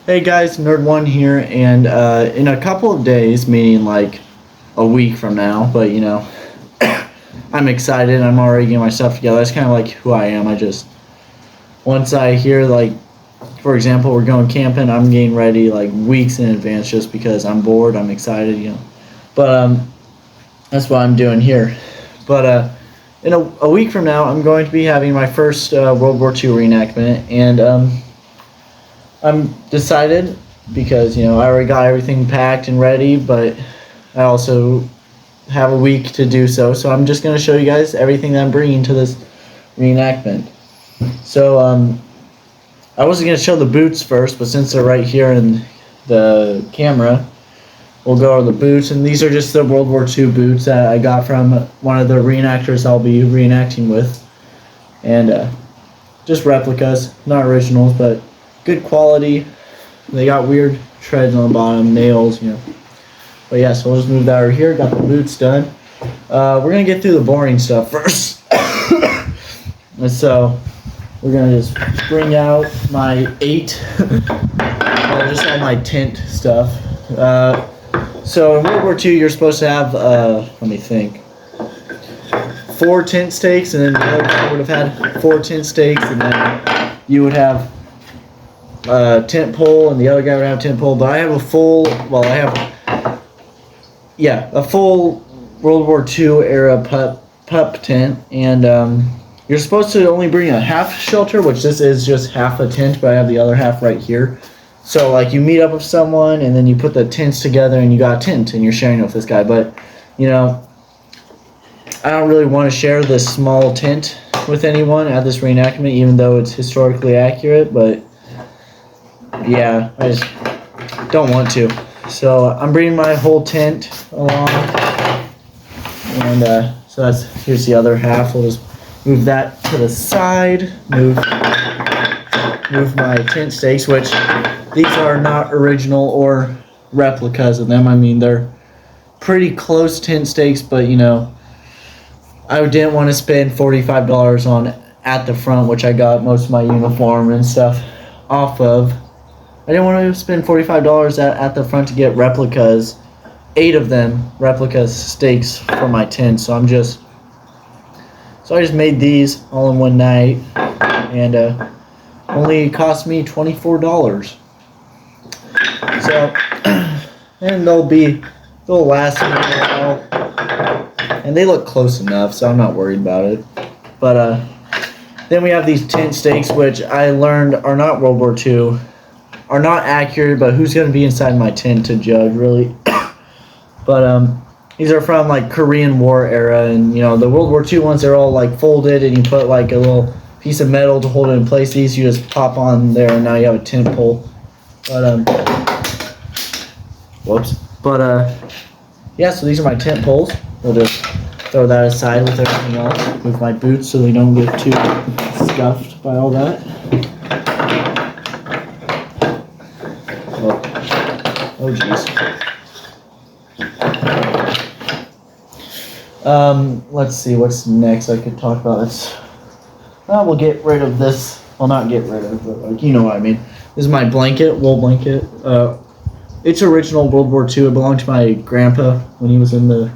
Hey guys, Nerd1 here, and in a couple of days, meaning like a week from now, but I'm excited. I'm already getting my stuff together. That's kind of like who I am. Once I hear, like, for example, we're going camping, I'm getting ready like weeks in advance just because I'm bored, I'm excited. But that's what I'm doing here. But in a week from now, I'm going to be having my first World War II reenactment, and I'm decided because I already got everything packed and ready, but I also have a week to do so. So I'm just going to show you guys everything that I'm bringing to this reenactment. So I wasn't going to show the boots first, but since they're right here in the camera, we'll go over the boots. And these are just the World War II boots that I got from one of the reenactors I'll be reenacting with, and just replicas, not originals, but good quality. They got weird treads on the bottom, nails, But yeah, so we'll just move that over here. Got the boots done. We're gonna get through the boring stuff first. And so we're gonna just bring out my just all my tent stuff. So in World War II, you're supposed to have let me think, 4 tent stakes, and then the other guy would have had 4 tent stakes, and then you would have tent pole, and the other guy would have a tent pole. But I have a full, a full World War II era pup tent, and you're supposed to only bring a half shelter, which this is just half a tent, but I have the other half right here. So like you meet up with someone, and then you put the tents together, and you got a tent, and you're sharing it with this guy. But I don't really want to share this small tent with anyone at this reenactment, even though it's historically accurate. But yeah, I just don't want to. So I'm bringing my whole tent along, and so here's the other half. We'll just move that to the side. Move my tent stakes, which these are not original or replicas of them. I mean, they're pretty close tent stakes, but I didn't want to spend $45 on at the front, which I got most of my uniform and stuff off of. I didn't want to spend $45 at the front to get replicas, 8 of them, replica stakes for my tent. So I just made these all in one night, and only cost me $24. So, and they'll last me a while, and they look close enough, so I'm not worried about it. But then we have these tent stakes, which I learned are not World War II. Are not accurate, but who's going to be inside my tent to judge, really? But these are from like Korean War era, and the World War II ones, they're all like folded, and you put like a little piece of metal to hold it in place. These you just pop on there, and now you have a tent pole. But whoops. But yeah, so these are my tent poles. We'll just throw that aside with everything else. With my boots so they don't get too scuffed by all that. Oh jeez. Let's see what's next I could talk about. We'll get rid of this. Well, not get rid of, but like, you know what I mean. This is my blanket, wool blanket. It's original World War II. It belonged to my grandpa when he was in the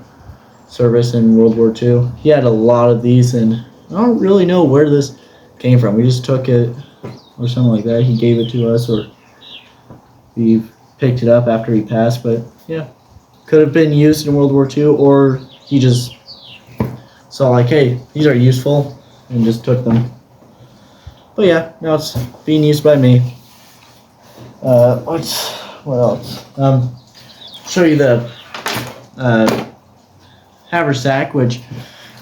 service in World War II. He had a lot of these, and I don't really know where this came from. We just took it or something like that. He gave it to us, or we picked it up after he passed. But yeah, could have been used in World War II, or he just saw like, hey, these are useful, and just took them. But yeah, now it's being used by me. What else? Show you the haversack, which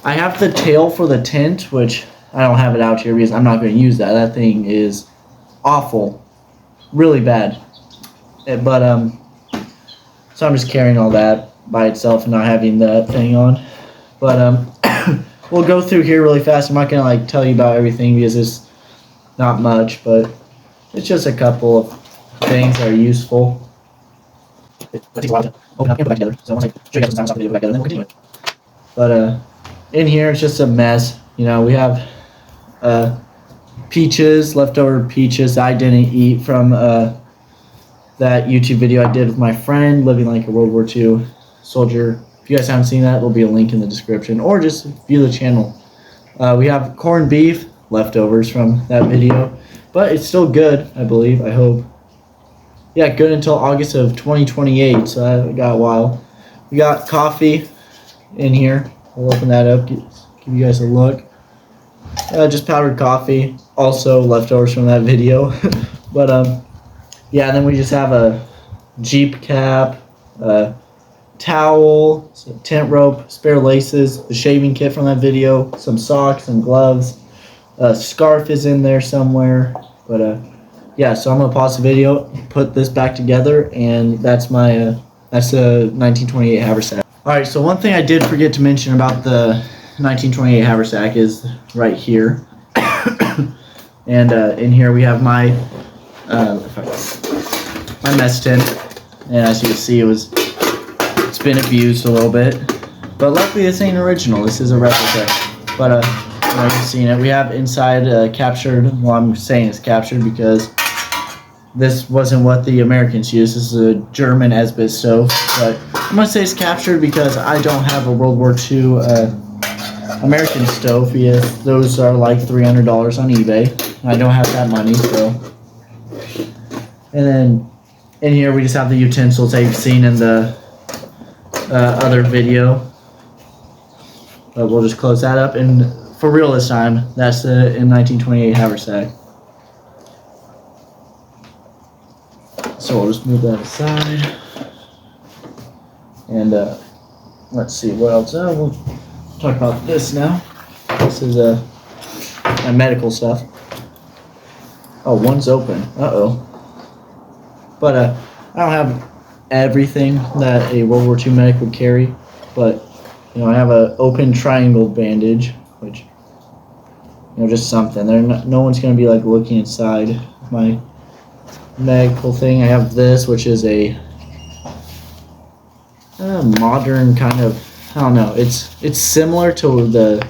I have the tail for the tent, which I don't have it out here because I'm not going to use that. That thing is awful, really bad. But so I'm just carrying all that by itself and not having that thing on. But we'll go through here really fast. I'm not going to like tell you about everything because it's not much, but it's just a couple of things that are useful. It takes a while to open up and put back together. So once I show you guys some stuff to do back together, then we'll continue it. But in here it's just a mess. We have peaches, leftover peaches I didn't eat from that YouTube video I did with my friend living like a World War II soldier. If you guys haven't seen that, there'll be a link in the description, or just view the channel. We have corned beef leftovers from that video, but it's still good, I believe, I hope. Yeah, good until August of 2028, so I got a while. We got coffee in here. We'll open that up, give you guys a look. Just powdered coffee, also leftovers from that video. But yeah, and then we just have a Jeep cap, a towel, some tent rope, spare laces, the shaving kit from that video, some socks and gloves. A scarf is in there somewhere. But yeah, so I'm gonna pause the video, put this back together, and that's my that's a 1928 haversack. All right, so one thing I did forget to mention about the 1928 haversack is right here. And in here we have my my mess tent, and as you can see, it's been abused a little bit, but luckily this ain't original. This is a replica. But you know, you've seen it. We have inside captured. Well, I'm saying it's captured because this wasn't what the Americans used. This is a German Esbit stove, but I'm gonna say it's captured because I don't have a World War II American stove. Because those are like $300 on eBay. I don't have that money, so. And then in here we just have the utensils that you've seen in the other video. But we'll just close that up, and for real this time, that's the in 1928 haversack. So we'll just move that aside. And let's see what else. We'll talk about this now. This is my medical stuff. Oh, one's open. Uh-oh. But I don't have everything that a World War II medic would carry. But, you know, I have an open triangle bandage, which, you know, just something. No one's going to be, like, looking inside my medical thing. I have this, which is a modern kind of, I don't know. It's similar to the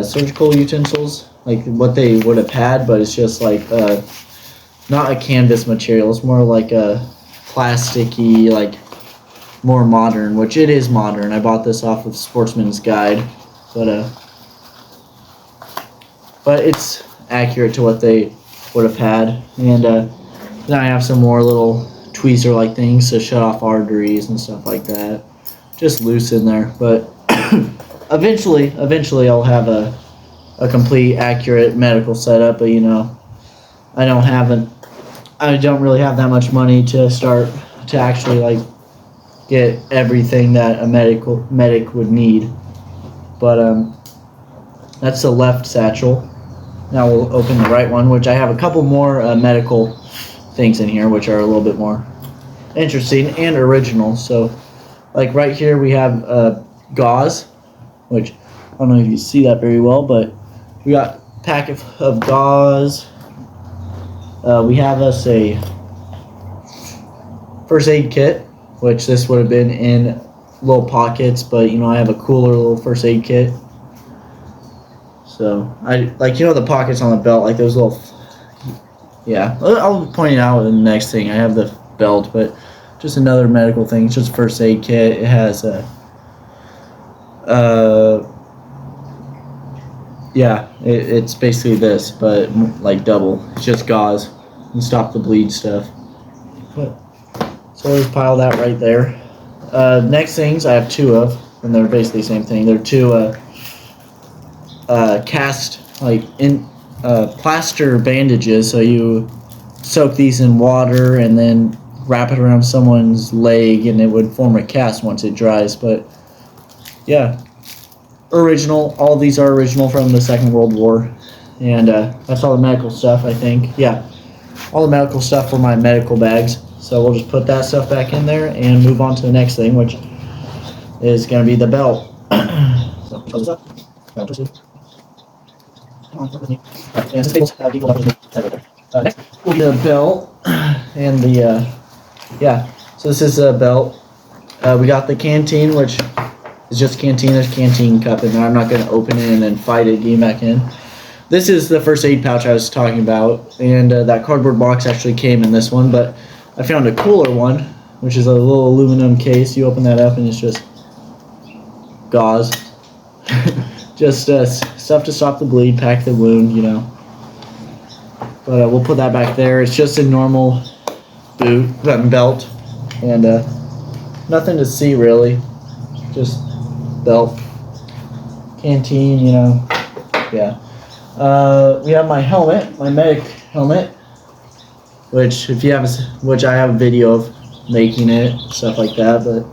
surgical utensils, like what they would have had, but it's just like not a canvas material. It's more like a plasticky, like more modern, which it is modern. I bought this off of Sportsman's Guide, but it's accurate to what they would have had. And then I have some more little tweezer like things to shut off arteries and stuff like that, just loose in there. But eventually I'll have a complete accurate medical setup. But you know, I don't really have that much money to start to actually like get everything that a medic would need. But that's the left satchel. Now we'll open the right one, which I have a couple more medical things in here, which are a little bit more interesting and original. So, like right here we have gauze, which I don't know if you see that very well, but we got a pack of gauze. We have us a first aid kit, which this would have been in little pockets, but you know, I have a cooler little first aid kit. So I like, you know, the pockets on the belt, like those little, yeah, I'll point it out in the next thing. I have the belt, but just another medical thing. It's just a first aid kit. It has a yeah, it's basically this, but like double. It's just gauze and stop the bleed stuff. But so I'll just pile that right there. Next things I have two of, and they're basically the same thing. They're two cast, like in plaster bandages. So you soak these in water and then wrap it around someone's leg, and it would form a cast once it dries. But yeah, original. All of these are original from the Second World War, and that's all the medical stuff. I think, yeah, all the medical stuff for my medical bags. So we'll just put that stuff back in there and move on to the next thing, which is going to be the belt. So close this up. Next will be the belt and the yeah. So this is a belt. We got the canteen, which is just canteen. There's canteen cup in there. I'm not going to open it and then fight it getting back in. This is the first aid pouch I was talking about, and that cardboard box actually came in this one, but I found a cooler one, which is a little aluminum case. You open that up and it's just gauze. Just stuff to stop the bleed, pack the wound, you know. But we'll put that back there. It's just a normal belt, and nothing to see really. Just belt, canteen, you know. Yeah. We have my helmet, my medic helmet, which I have a video of making it, stuff like that. But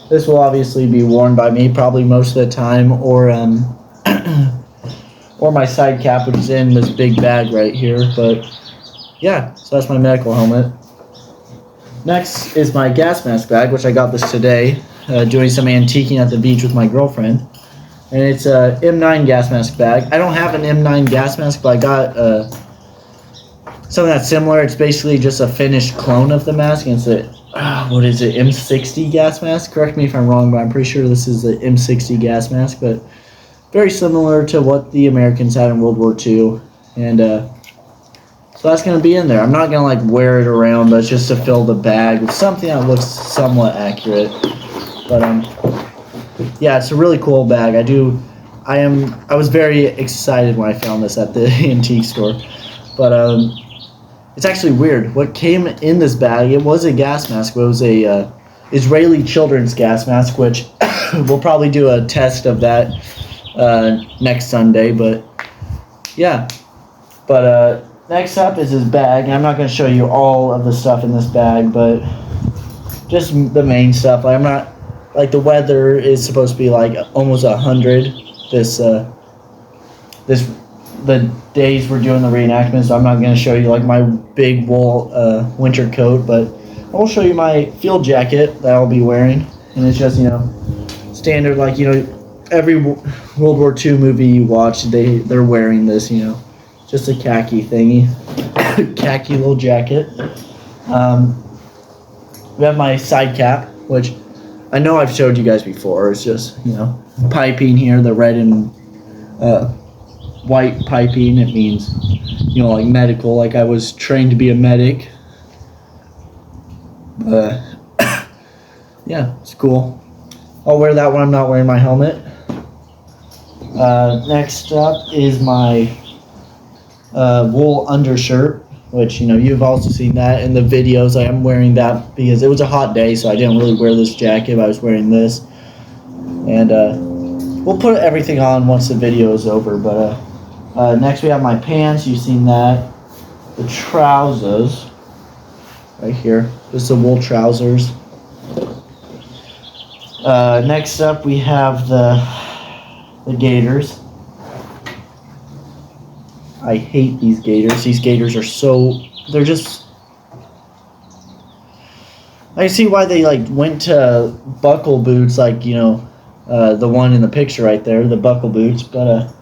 this will obviously be worn by me probably most of the time, or or my side cap, which is in this big bag right here. But yeah, so that's my medical helmet. Next is my gas mask bag, which I got this today, doing some antiquing at the beach with my girlfriend. And it's a M9 gas mask bag. I don't have an M9 gas mask, but I got something that's similar. It's basically just a finished clone of the mask, and it's a what is it, M60 gas mask? Correct me if I'm wrong, but I'm pretty sure this is the M60 gas mask, but very similar to what the Americans had in World War II. And so that's going to be in there. I'm not going to like wear it around, but it's just to fill the bag with something that looks somewhat accurate. But yeah, it's a really cool bag. I was very excited when I found this at the antique store. But it's actually weird. What came in this bag, it was a gas mask, but it was a Israeli children's gas mask, which we'll probably do a test of that next Sunday. But yeah. But next up is this bag. And I'm not going to show you all of the stuff in this bag, but just the main stuff. Like, I'm not, like, the weather is supposed to be like almost 100 the days we're doing the reenactment, so I'm not going to show you like my big wool winter coat, but I'll show you my field jacket that I'll be wearing. And it's just, you know, standard, like, you know, every World War II movie you watch, they're wearing this, you know, just a khaki thingy, khaki little jacket. We have my side cap, which I know I've showed you guys before. It's just, you know, piping here, the red and white piping. It means, you know, like medical, like I was trained to be a medic. Yeah, it's cool. I'll wear that when I'm not wearing my helmet. Next up is my wool undershirt, which, you know, you've also seen that in the videos. I am wearing that because it was a hot day, so I didn't really wear this jacket, but I was wearing this. And we'll put everything on once the video is over. But next we have my pants. You've seen that. The trousers right here. Just the wool trousers. Next up we have the gaiters. I hate these gaiters. These gaiters are so, they're just, I see why they like went to buckle boots, like, you know, the one in the picture right there, the buckle boots, but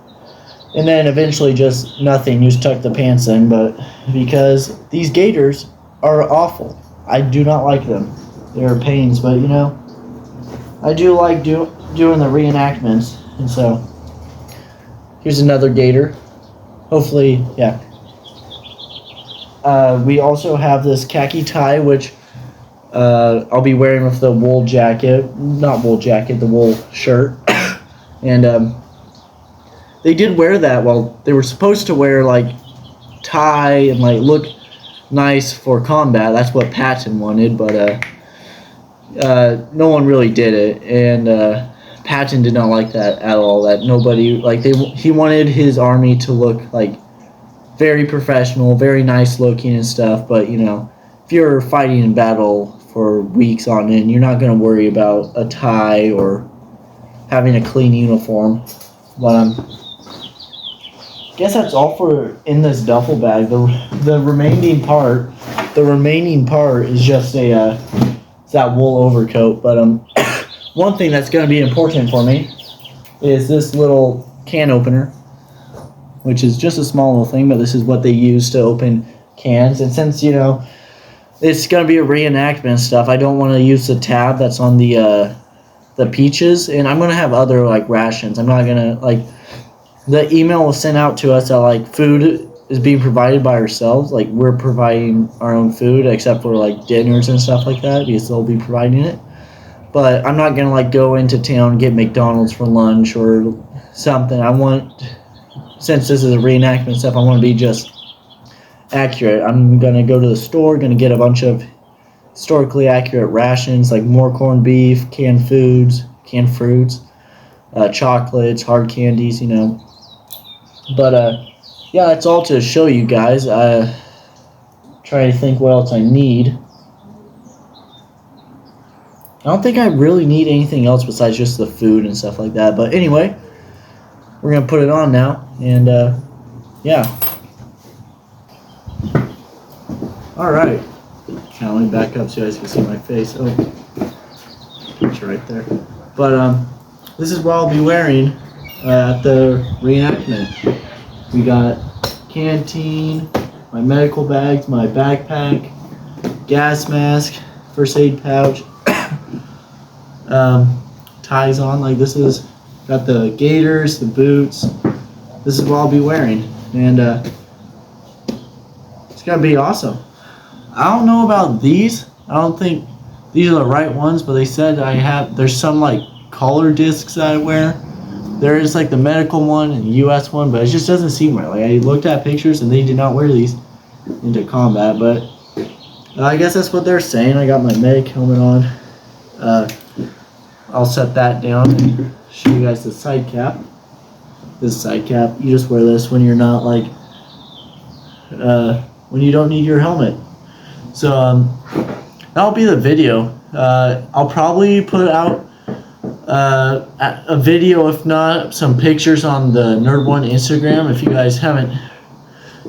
and then eventually just nothing, you just tuck the pants in. But because these gaiters are awful, I do not like them. They're pains, but, you know, I do like doing the reenactments. And so here's another gaiter. Hopefully, yeah. We also have this khaki tie, which I'll be wearing with the wool jacket. Not wool jacket, the wool shirt. And they did wear that. Well, they were supposed to wear, like, tie and, like, look nice for combat. That's what Patton wanted, but no one really did it. And Patton did not like that at all. That nobody, like, he wanted his army to look like very professional, very nice looking and stuff. But, you know, if you're fighting in battle for weeks on end, you're not going to worry about a tie or having a clean uniform. But I guess that's all for in this duffel bag. The remaining part is just it's that wool overcoat. But one thing that's going to be important for me is this little can opener, which is just a small little thing, but this is what they use to open cans. And since, you know, it's going to be a reenactment stuff, I don't want to use the tab that's on the peaches, and I'm going to have other, like, rations. I'm not going to, like, the email was sent out to us that, like, food is being provided by ourselves. Like, we're providing our own food, except for like dinners and stuff like that, because they'll be providing it. But I'm not gonna like go into town and get McDonald's for lunch or something. I want, since this is a reenactment stuff, I want to be just accurate. I'm gonna go to the store, gonna get a bunch of historically accurate rations, like more corned beef, canned foods, canned fruits, chocolates, hard candies, you know. But yeah, that's all to show you guys. Trying to think what else I need. I don't think I really need anything else besides just the food and stuff like that. But anyway, we're gonna put it on now, and yeah. All right. Kind of let me back up so you guys can see my face. Oh, it's right there. But this is what I'll be wearing at the reenactment. We got canteen, my medical bags, my backpack, gas mask, first aid pouch, ties on. Like, this is, got the gaiters, the boots. This is what I'll be wearing, and it's gonna be awesome. I don't know about these. I don't think these are the right ones, but they said there's some like collar discs that I wear. There is like the medical one and the US one, but it just doesn't seem right. Like, I looked at pictures and they did not wear these into combat, but I guess that's what they're saying. I got my medic helmet on. I'll set that down and show you guys the side cap. This side cap, you just wear this when you're not like, when you don't need your helmet. So that'll be the video. I'll probably put out a video, if not some pictures, on the Nerd1 Instagram. If you guys haven't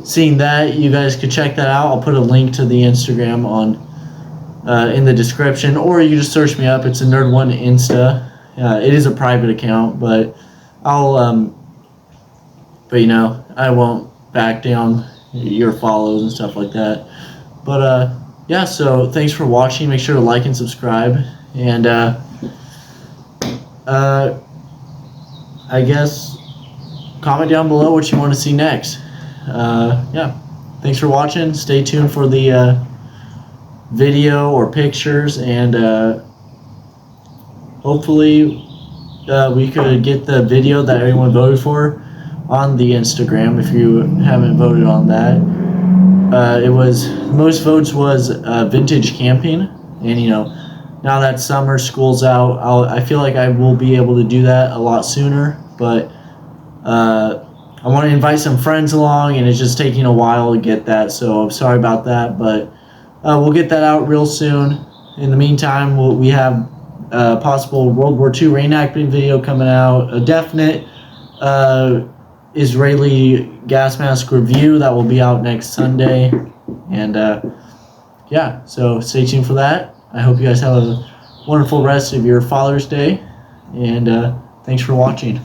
seen that, you guys could check that out. I'll put a link to the Instagram on in the description, or you just search me up. It's a Nerd1 Insta. It is a private account, but but you know, I won't back down your follows and stuff like that. But yeah, so thanks for watching. Make sure to like and subscribe, and I guess comment down below what you want to see next. Yeah, thanks for watching. Stay tuned for the video or pictures, and hopefully we could get the video that everyone voted for on the Instagram. If you haven't voted on that, it was, most votes was vintage camping, and you know, now that summer, school's out, I feel like I will be able to do that a lot sooner, but I want to invite some friends along, and it's just taking a while to get that, so I'm sorry about that, but we'll get that out real soon. In the meantime, we have a possible World War II reenactment video coming out, a definite Israeli gas mask review that will be out next Sunday, and yeah, so stay tuned for that. I hope you guys have a wonderful rest of your Father's Day, and thanks for watching.